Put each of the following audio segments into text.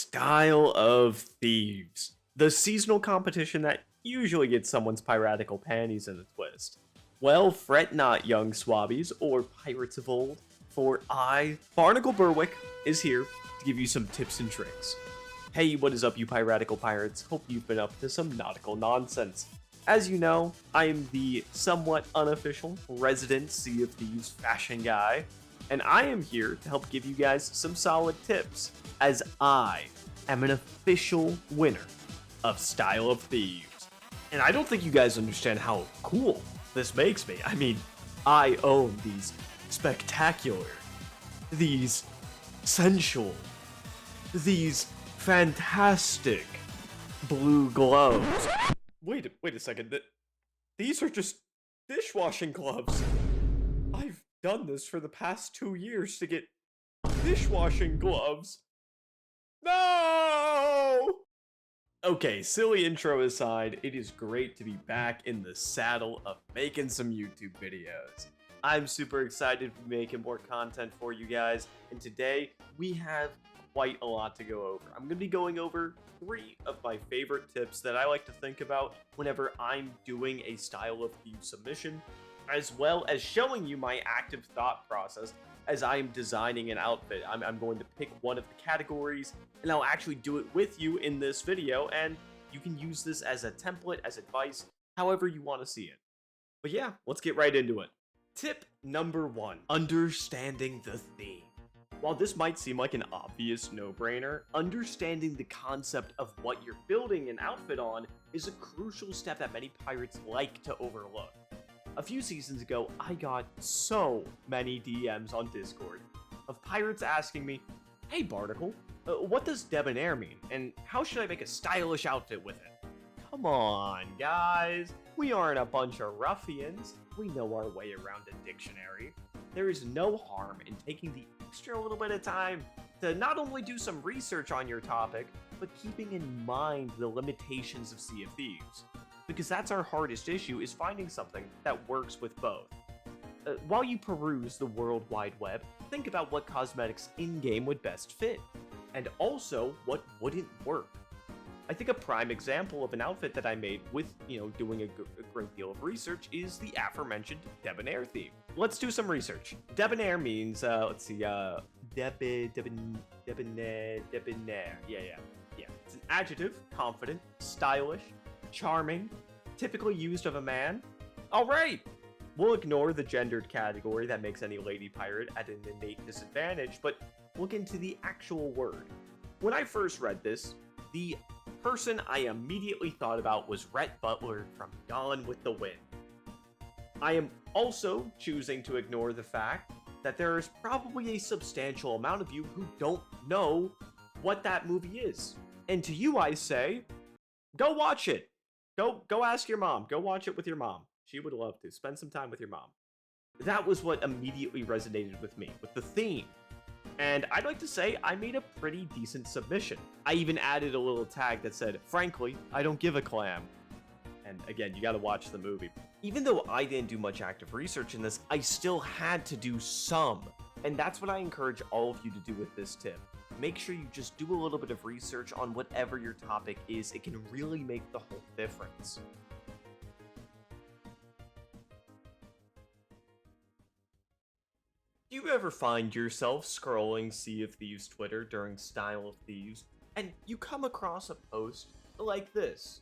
Style of Thieves, the seasonal competition that usually gets someone's piratical panties in a twist. Well, fret not, young swabbies, or pirates of old, for I, Barnacle Berwick, is here to give you some tips and tricks. Hey, what is up, you piratical pirates? Hope you've been up to some nautical nonsense. As you know, I am the somewhat unofficial resident Sea of Thieves fashion guy, and I am here to help give you guys some solid tips, as I am an official winner of Style of Thieves. And I don't think you guys understand how cool this makes me. I mean, I own these spectacular, these sensual, these fantastic blue gloves. Wait a second. These are just dishwashing gloves. I've done this for the past 2 years to get dishwashing gloves. No! Okay, silly intro aside, it is great to be back in the saddle of making some YouTube videos. I'm super excited to be making more content for you guys, and today we have quite a lot to go over. I'm going to be going over 3 of my favorite tips that I like to think about whenever I'm doing a Style of Thieves submission, as well as showing you my active thought process as I am designing an outfit. I'm going to pick one of the categories, and I'll actually do it with you in this video, and you can use this as a template, as advice, however you want to see it. But yeah, let's get right into it. Tip number 1, understanding the theme. While this might seem like an obvious no-brainer, understanding the concept of what you're building an outfit on is a crucial step that many pirates like to overlook. A few seasons ago, I got so many DMs on Discord of pirates asking me, "Hey Barnacle, what does debonair mean, and how should I make a stylish outfit with it?" Come on, guys. We aren't a bunch of ruffians. We know our way around a dictionary. There is no harm in taking the extra little bit of time to not only do some research on your topic, but keeping in mind the limitations of Sea of Thieves. Because that's our hardest issue, is finding something that works with both. While you peruse the World Wide Web, think about what cosmetics in-game would best fit, and also what wouldn't work. I think a prime example of an outfit that I made with, doing a great deal of research is the aforementioned debonair theme. Let's do some research. Debonair means, let's see, debonair, yeah. It's an adjective, confident, stylish, charming, typically used of a man. Alright! We'll ignore the gendered category that makes any lady pirate at an innate disadvantage, but look into the actual word. When I first read this, the person I immediately thought about was Rhett Butler from Gone with the Wind. I am also choosing to ignore the fact that there is probably a substantial amount of you who don't know what that movie is. And to you I say, go watch it! Go ask your mom. Go watch it with your mom. She would love to. Spend some time with your mom. That was what immediately resonated with me, with the theme. And I'd like to say I made a pretty decent submission. I even added a little tag that said, "Frankly, I don't give a clam." And again, you gotta watch the movie. Even though I didn't do much active research in this, I still had to do some. And that's what I encourage all of you to do with this tip. Make sure you just do a little bit of research on whatever your topic is. It can really make the whole difference. Do you ever find yourself scrolling Sea of Thieves Twitter during Style of Thieves, and you come across a post like this,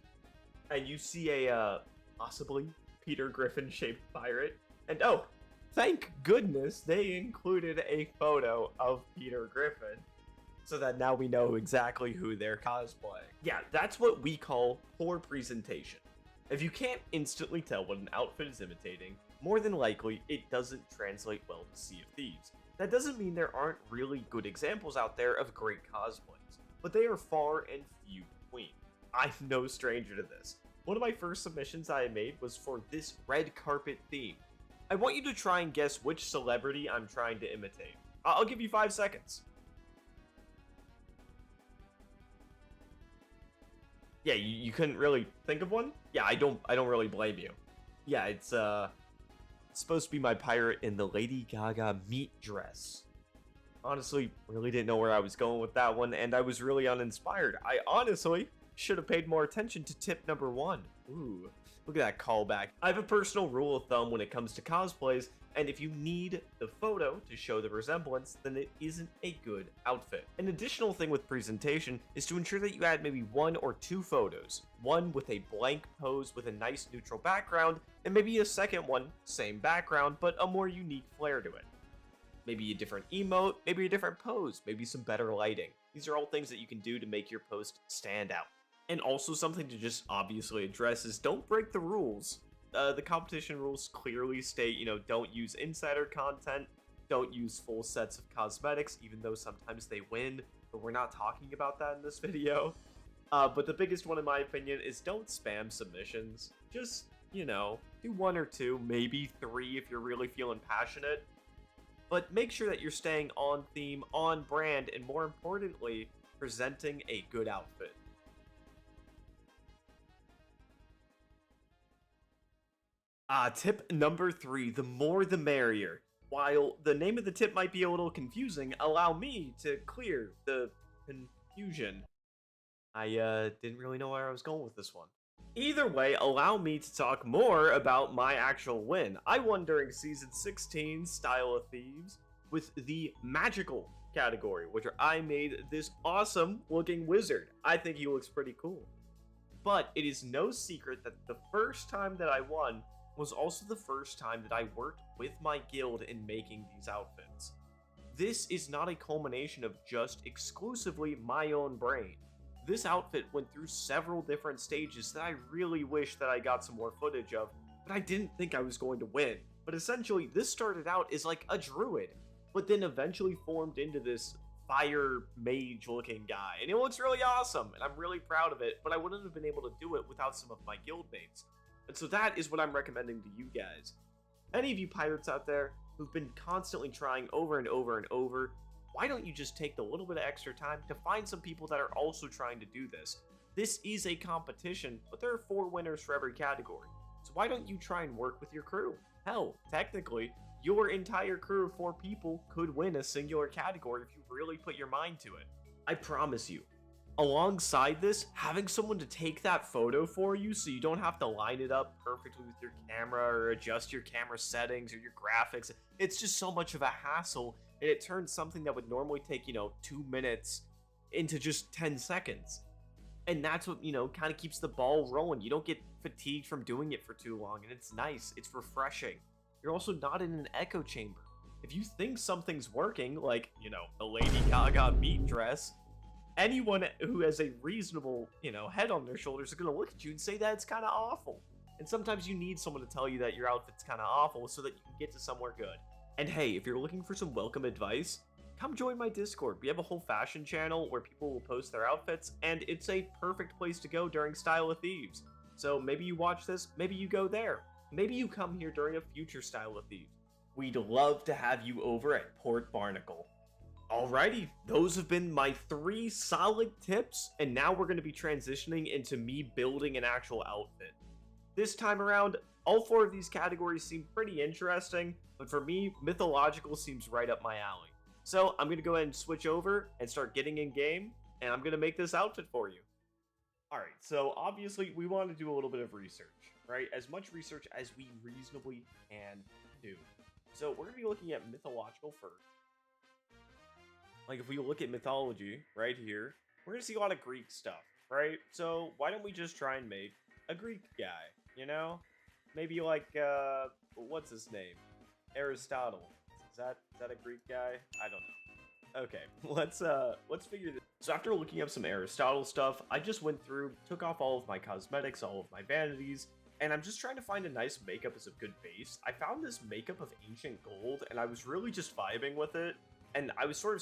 and you see a, possibly Peter Griffin-shaped pirate, and oh, thank goodness they included a photo of Peter Griffin, so that now we know exactly who they're cosplaying. Yeah, that's what we call poor presentation. If you can't instantly tell what an outfit is imitating, more than likely, it doesn't translate well to Sea of Thieves. That doesn't mean there aren't really good examples out there of great cosplays, but they are far and few between. I'm no stranger to this. One of my first submissions I made was for this red carpet theme. I want you to try and guess which celebrity I'm trying to imitate. I'll give you 5 seconds. Yeah, you couldn't really think of one? Yeah, I don't really blame you. Yeah, it's supposed to be my pirate in the Lady Gaga meat dress. honestly really didn't know where I was going with that one, and I was really uninspired. I honestly should have paid more attention to tip number 1. Ooh, look at that callback. I have a personal rule of thumb when it comes to cosplays, and if you need the photo to show the resemblance, then it isn't a good outfit. An additional thing with presentation is to ensure that you add maybe 1 or 2 photos. One with a blank pose with a nice neutral background, and maybe a second one, same background, but a more unique flair to it. Maybe a different emote, maybe a different pose, maybe some better lighting. These are all things that you can do to make your post stand out. And also something to just obviously address is don't break the rules. The competition rules clearly state, don't use insider content, don't use full sets of cosmetics, even though sometimes they win, but we're not talking about that in this video. But the biggest one in my opinion is don't spam submissions. Just, do 1 or 2, maybe 3 if you're really feeling passionate. But make sure that you're staying on theme, on brand, and more importantly, presenting a good outfit. Tip number 3, the more the merrier. While the name of the tip might be a little confusing, allow me to clear the confusion. I didn't really know where I was going with this one. Either way, allow me to talk more about my actual win. I won during Season 16, Style of Thieves, with the Magical category, which I made this awesome looking wizard. I think he looks pretty cool. But it is no secret that the first time that I won was also the first time that I worked with my guild in making these outfits. This is not a culmination of just exclusively my own brain. This outfit went through several different stages that I really wish that I got some more footage of, but I didn't think I was going to win. But essentially, this started out as like a druid, but then eventually formed into this fire mage looking guy, and it looks really awesome, and I'm really proud of it, but I wouldn't have been able to do it without some of my guildmates. And so that is what I'm recommending to you guys. Any of you pirates out there who've been constantly trying over and over and over, why don't you just take the little bit of extra time to find some people that are also trying to do this? This is a competition, but there are 4 winners for every category. So why don't you try and work with your crew? Hell, technically, your entire crew of 4 people could win a singular category if you really put your mind to it. I promise you. Alongside this, having someone to take that photo for you so you don't have to line it up perfectly with your camera or adjust your camera settings or your graphics, it's just so much of a hassle, and it turns something that would normally take, 2 minutes into just 10 seconds. And that's what, kind of keeps the ball rolling. You don't get fatigued from doing it for too long, and it's nice, it's refreshing. You're also not in an echo chamber. If you think something's working, like, the Lady Gaga meat dress, anyone who has a reasonable, head on their shoulders is going to look at you and say that it's kind of awful. And sometimes you need someone to tell you that your outfit's kind of awful so that you can get to somewhere good. And hey, if you're looking for some welcome advice, come join my Discord. We have a whole fashion channel where people will post their outfits, and it's a perfect place to go during Style of Thieves. So maybe you watch this, maybe you go there. Maybe you come here during a future Style of Thieves. We'd love to have you over at Port Barnacle. Alrighty, those have been my 3 solid tips, and now we're going to be transitioning into me building an actual outfit. This time around, all 4 of these categories seem pretty interesting, but for me, mythological seems right up my alley. So I'm going to go ahead and switch over and start getting in game, and I'm going to make this outfit for you. Alright, so obviously we want to do a little bit of research, right? As much research as we reasonably can do. So we're going to be looking at mythological first. Like if we look at mythology right here, we're going to see a lot of Greek stuff, right? So why don't we just try and make a Greek guy, Maybe like, what's his name? Aristotle. Is that a Greek guy? I don't know. Okay, let's figure this. So after looking up some Aristotle stuff, I just went through, took off all of my cosmetics, all of my vanities, and I'm just trying to find a nice makeup as a good base. I found this makeup of ancient gold, and I was really just vibing with it. And I was sort of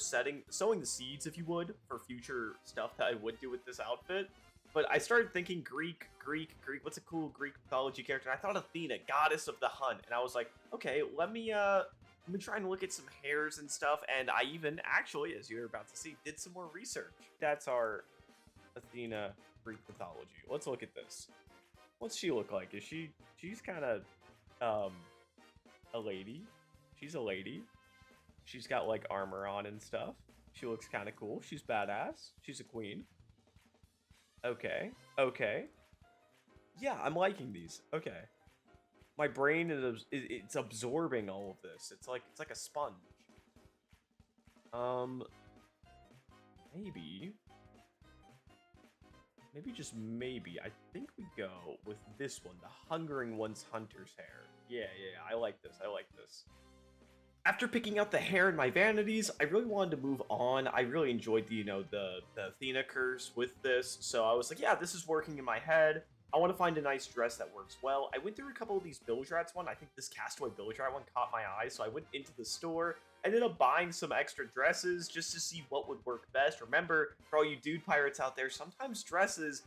sowing the seeds, if you would, for future stuff that I would do with this outfit. But I started thinking Greek, what's a cool Greek mythology character? And I thought Athena, goddess of the hunt. And I was like, okay, let me try and look at some hairs and stuff. And I even, actually, as you're about to see, did some more research. That's our Athena Greek mythology. Let's look at this. What's she look like? She's kind of, a lady. She's a lady. She's got like armor on and stuff. She looks kind of cool. She's badass. She's a queen. Okay. Okay. Yeah, I'm liking these. Okay. My brain it's absorbing all of this. It's like a sponge. Maybe. Maybe just maybe. I think we go with this one, the Hungering One's Hunter's Hair. Yeah, I like this. I like this. After picking out the hair in my vanities, I really wanted to move on. I really enjoyed the Athena curse with this, so I was like, yeah, this is working in my head. I want to find a nice dress that works well. I went through a couple of these Bilge Rats one. I think this Castaway Bilge Rat one caught my eye, so I went into the store. I ended up buying some extra dresses just to see what would work best. Remember, for all you dude pirates out there, sometimes dresses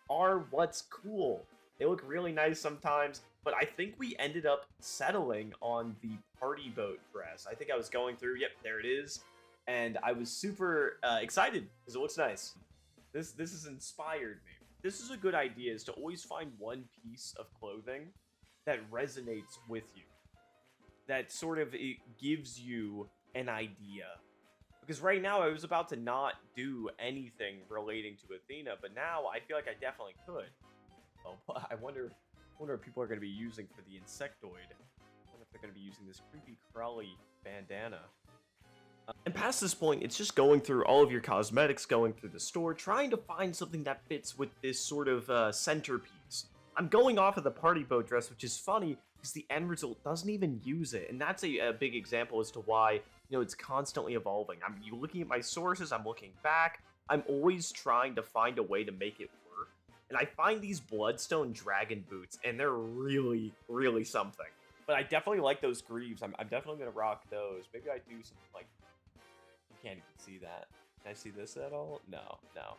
are what's cool. They look really nice sometimes, but I think we ended up settling on the party boat dress. I think I was going through, yep, there it is, and I was super excited because it looks nice. This has inspired me. This is a good idea, is to always find one piece of clothing that resonates with you. That sort of it gives you an idea. Because right now I was about to not do anything relating to Athena, but now I feel like I definitely could. Oh, I wonder what people are going to be using for the insectoid. I wonder if they're going to be using this creepy crawly bandana. And past this point, it's just going through all of your cosmetics, going through the store, trying to find something that fits with this sort of centerpiece. I'm going off of the party boat dress, which is funny, because the end result doesn't even use it. And that's a big example as to why, it's constantly evolving. I'm looking at my sources, I'm looking back, I'm always trying to find a way to make it work. And I find these Bloodstone Dragon boots, and they're really, really something. But I definitely like those greaves. I'm definitely going to rock those. Maybe I do something like... Can't even see that. Can I see this at all? No.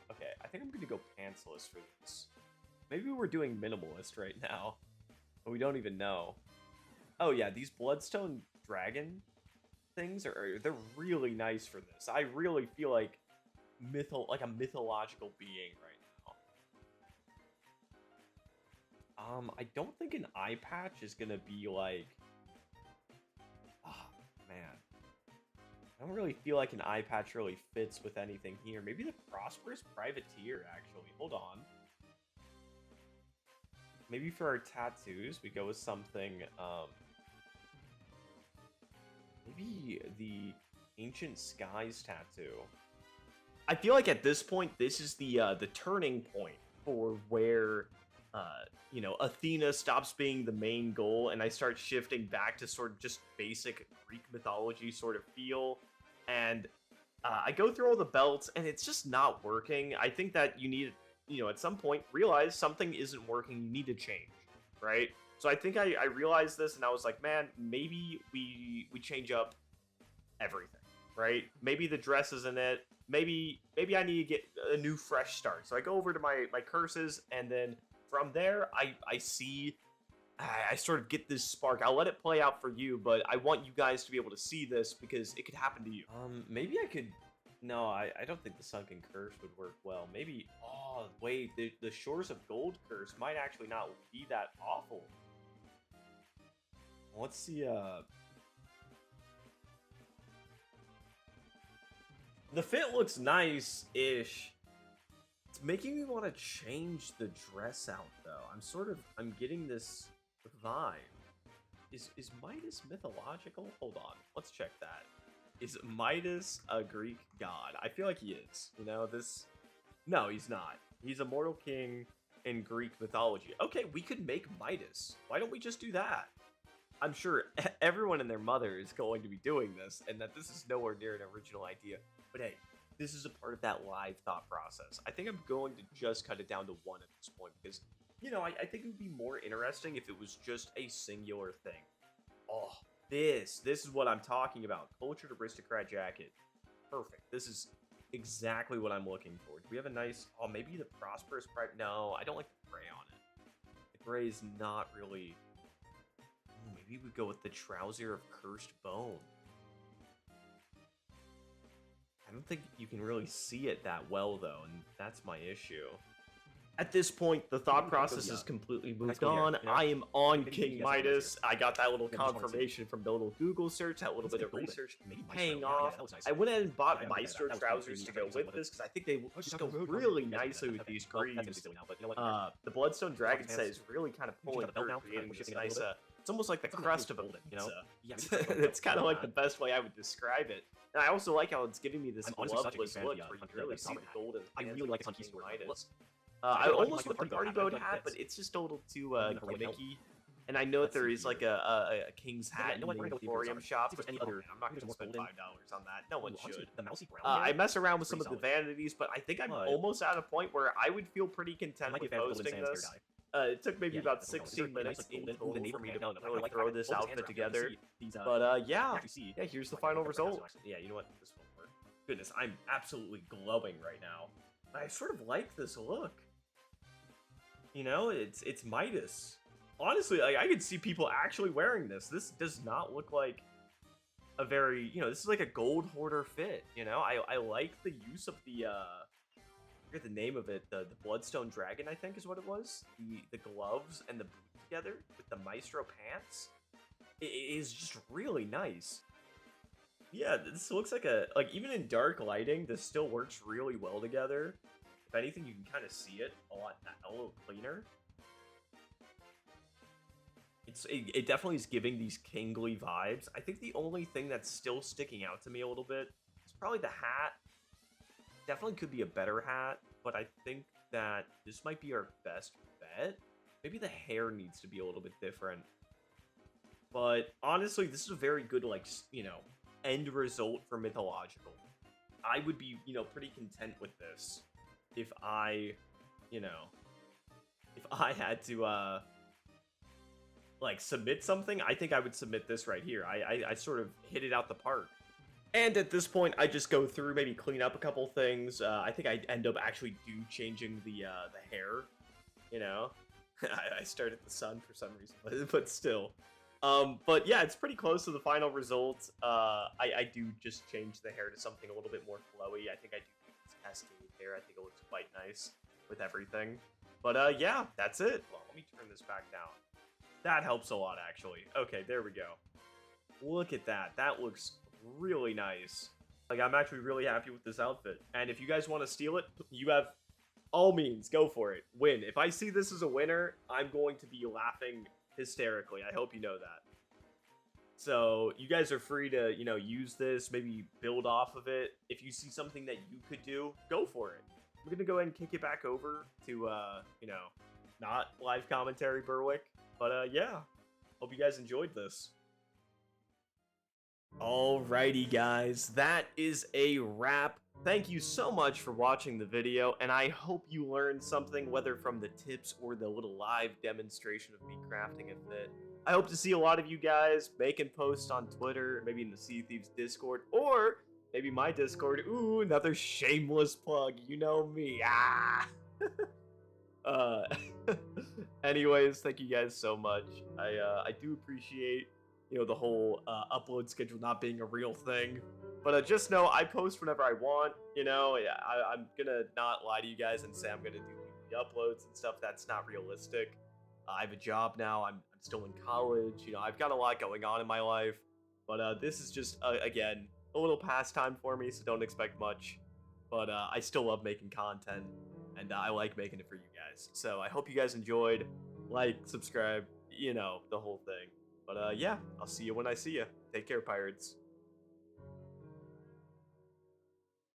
Okay, I think I'm gonna go pantsless for this. Maybe we're doing minimalist right now, but we don't even know. Oh yeah, these Bloodstone Dragon things they're really nice for this. I really feel like a mythological being right now. I don't think an eye patch is gonna be like... Oh, man. I don't really feel like an eye patch really fits with anything here. Maybe the Prosperous Privateer, actually. Hold on. Maybe for our tattoos, we go with something, maybe the Ancient Skies tattoo. I feel like at this point, this is the turning point for where, Athena stops being the main goal, and I start shifting back to sort of just basic Greek mythology sort of feel. And I go through all the belts, and it's just not working. I think that you need, at some point, realize something isn't working. You need to change, right? So I think I realized this, and I was like, man, maybe we change up everything, right? Maybe the dress isn't it. Maybe I need to get a new fresh start. So I go over to my curses, and then from there, I see... I sort of get this spark. I'll let it play out for you, but I want you guys to be able to see this because it could happen to you. Maybe I could... No, I don't think the Sunken Curse would work well. Maybe... Oh, wait, the Shores of Gold Curse might actually not be that awful. Let's see, the fit looks nice-ish. It's making me want to change the dress out, though. I'm getting this vibe. Is Midas mythological? Hold on, let's check that. Is Midas a Greek god? I feel like he is. No, he's not. He's a mortal king in Greek mythology. Okay, we could make Midas. Why don't we just do that? I'm sure everyone and their mother is going to be doing this, and that this is nowhere near an original idea. But hey, this is a part of that live thought process. I think I'm going to just cut it down to one at this point because, I think it would be more interesting if it was just a singular thing. Oh, this is what I'm talking about. Cultured Aristocrat jacket. Perfect. This is exactly what I'm looking for. Do we have a nice... Oh, maybe the Prosperous Pride... No, I don't like the gray on it. The gray is not really... Maybe we go with the Trouser of Cursed Bone. I don't think you can really see it that well, though, and that's my issue. At this point, the thought process is completely moved on. I am on King Midas. I got that little confirmation from the little Google search, that little bit of research paying off. I went ahead and bought Maestro trousers to go with this because I think they just go really nicely with these greaves. The Bloodstone Dragon set is really kind of pulling through, creating this nice, it's almost like the crust of a pizza. That's kind of like the best way I would describe it. And I also like how it's giving me this gloveless look where you really see the golden. I really like it on King Midas. I almost want the party boat hat, but it's just a little too gimmicky. And I know that there is like a King's hat in the Emporium shop. I'm not going to spend $5 on that. No one should. I mess around with some of the vanities, but I think I'm almost at a point where I would feel pretty content with posting this. It took maybe about 16 minutes in total for me to really throw this outfit together. But yeah, here's the final result. Yeah, you know what? This won't work. Goodness, I'm absolutely glowing right now. I sort of like this look. You know, it's Midas. Honestly, like, I could see people actually wearing this. This does not look like a very, this is like a gold hoarder fit. I like the use of the I forget the name of it, the Bloodstone Dragon, I think is what it was. The gloves and the boot together with the Maestro pants. It is just really nice. Yeah, this looks like even in dark lighting, this still works really well together. If anything, you can kind of see it a little cleaner. It definitely is giving these kingly vibes. I think the only thing that's still sticking out to me a little bit is probably the hat. Definitely could be a better hat, but I think that this might be our best bet. Maybe the hair needs to be a little bit different. But honestly, this is a very good, end result for Mythological. I would be, pretty content with this if I had to, submit something. I think I would submit this right here. I sort of hit it out the park. And at this point, I just go through, maybe clean up a couple things. I think I end up actually changing the hair, I start at the sun for some reason, but still. But yeah, it's pretty close to the final result. I do just change the hair to something a little bit more flowy. I think I do this cascade hair. I think it looks quite nice with everything. But yeah, that's it. Well, let me turn this back down. That helps a lot, actually. Okay, there we go. Look at that. That looks really nice. I'm actually really happy with this outfit. And if you guys want to steal it, you have all means. Go for it. Win. If I see this as a winner, I'm going to be laughing hysterically. I hope you know that. So you guys are free to, use this, maybe build off of it. If you see something that you could do, go for it. I'm going to go ahead and kick it back over to, not live commentary Berwick. But yeah, hope you guys enjoyed this. Alrighty guys, that is a wrap. Thank you so much for watching the video, and I hope you learned something, whether from the tips or the little live demonstration of me crafting a fit. I hope to see a lot of you guys making posts on Twitter, maybe in the Sea Thieves Discord, or maybe my Discord. Ooh, another shameless plug, you know me. Ah! Anyways, thank you guys so much. I do appreciate, the whole upload schedule not being a real thing. But just know I post whenever I want. I'm gonna not lie to you guys and say I'm gonna do weekly uploads and stuff. That's not realistic. I have a job now. I'm still in college. I've got a lot going on in my life. But this is just again a little pastime for me, so don't expect much. But I still love making content, and I like making it for you guys. So I hope you guys enjoyed. Like, subscribe, the whole thing. But yeah, I'll see you when I see you. Take care, pirates.